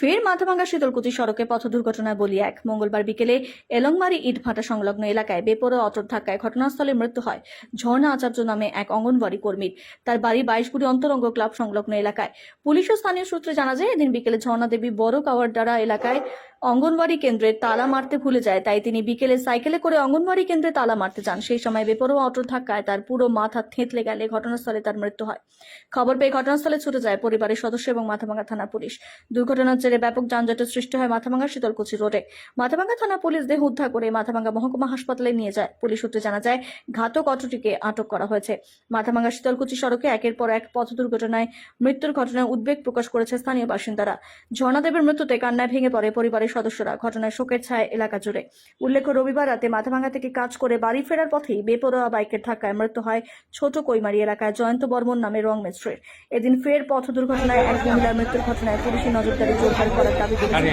ফের মাথাভাঙ্গা শীতলকুচি সড়কে পথ দুর্ঘটনায় বলি এক। মঙ্গলবার বিকেলে এলংমারি ইটভাটা সংলগ্ন এলাকায় বেপরোয়া অটোর ধাক্কায় ঘটনাস্থলে মৃত্যু হয় ঝর্ণা আচার্য নামে এক অঙ্গনওয়াড়ি কর্মীর। তার বাড়ি 22 অন্তরঙ্গ ক্লাব সংলগ্ন এলাকায়। পুলিশ ও স্থানীয় সূত্রে জানা যায়, এদিন বিকেলে ঝর্ণা দেবী বড় কাওয়ারডারা এলাকায় অঙ্গনওয়াড়ি কেন্দ্রে তালা মারতে ভুলে যায়। তাই তিনি বিকেলে সাইকেলে করে অঙ্গনওয়াড়ি কেন্দ্রে তালা মারতে যান। সেই সময় বেপরোয়া অটোর ধাক্কায় তার পুরো মাথা থেঁতলে গেলে ঘটনাস্থলে তার মৃত্যু হয়। খবর পেয়ে ঘটনাস্থলে ছুটে যায় পরিবারের সদস্য এবং মাথাভাঙ্গা থানা পুলিশ। দুর্ঘটনার জেরে ব্যাপক যানজটের সৃষ্টি হয় মাথাভাঙ্গা শীতলকুচি রোডে। মাথাভাঙ্গা থানা পুলিশ দেহ উদ্ধার করে মাথাভাঙ্গা মহকুমা হাসপাতালে নিয়ে যায়। পুলিশ সূত্রে জানা যায়, ঘাতক অটোটিকে আটক করা হয়েছে। মাথাভাঙ্গা শীতলকুচি সড়কে একের পর এক পথ দুর্ঘটনায় মৃত্যুর ঘটনায় উদ্বেগ প্রকাশ করেছে স্থানীয় বাসিন্দারা। ঝর্ণা দেবীর মৃত্যুতে কান্নায় ভেঙে পড়ে পরিবারের সদস্যরা। ঘটনায় শোকের ছায়া এলাকা জুড়ে। উল্লেখ্য, রবিবার রাতে মাথাভাঙ্গা থেকে কাজ করে বাড়ি ফেরার পথেই বেপরোয়া বাইকের ধাক্কায় মৃত্যু হয় ছোট কৈমারি এলাকায় জয়ন্ত বর্মন নামে রং মিস্ত্রির। এদিন ফের পথ দুর্ঘটনায় এক মহিলার মৃত্যুর ঘটনায় পুলিশের নজরদারি জোরদার করার দাবি করেছে।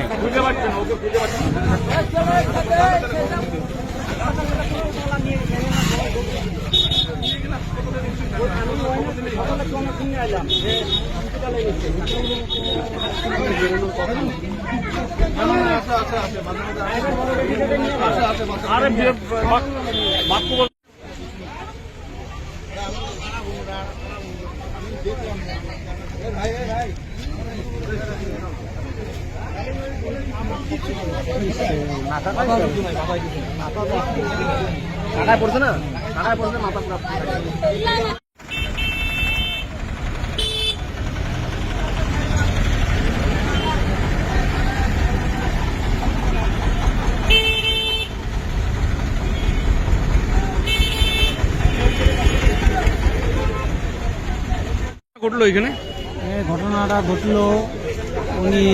টাকায় পড়ছে না, টাকায় পড়ছে মাথা পুরো। ঘটলো এখানে? ঘটনাটা ঘটলো, উনি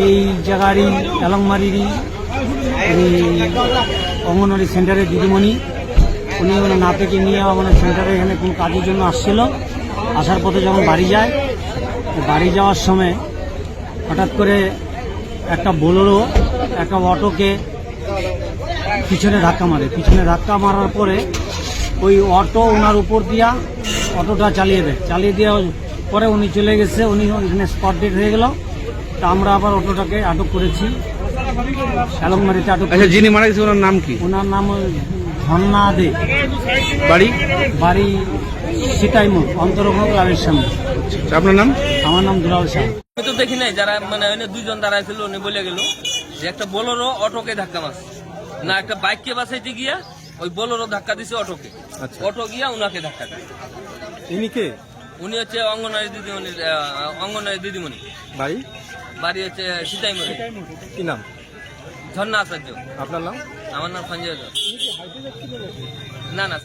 এই জায়গারই এলংমারিরই অঙ্গনওয়াড়ি সেন্টারের দিদিমণি। উনি ওনার নাতিকে নিয়ে আমাদের সেন্টারে এখানে কোন কাজের জন্য আসছিল। আসার পথে যখন বাড়ি যায়, বাড়ি যাওয়ার সময় হঠাৎ করে একটা বোলেরো একটা অটোকে পিছনে ধাক্কা মারে। পিছনে ধাক্কা মারার পরে ওই অটো ওনার উপর দিয়া অটোটা চালিয়ে দেয়। চালিয়ে দেওয়ার পরে উনি চলে গেছে, উনি এখানে স্পট ডেড হয়ে গেল। তা আমরা আবার অটোটাকে আটক করেছি, এলংমারিতে আটক। আচ্ছা, যিনি মারা গেছে ওনার নাম কি? ওনার নাম ঝর্ণা দে। বাড়ি বাড়ি সীতাইমুখ অন্তরঙ্গ ক্লাবের সামনে। আপনার নাম? আমার নাম দুলাল শাহ। আমি তো দেখি নাই, যারা মানে দুইজন দাঁড়াইছিল উনি বলে গেল যে একটা বোলেরো অটোকে ধাক্কা মারছে, না একটা বাইককে বাঁচাইতে গিয়া ওই বোলেরো ধাক্কা দিছে অটোকে। অটো গিয়া উনাকে ধাক্কা দেয়। ইনি কে? উনি হচ্ছে অঙ্গনওয়াড়ি দিদিমণি। বাড়ি? বাড়ি হচ্ছে সীতাইমুখ। কি নাম? ঝর্ণা আচার্য। আপনার নাম? আমার নাম সঞ্জয়। না না।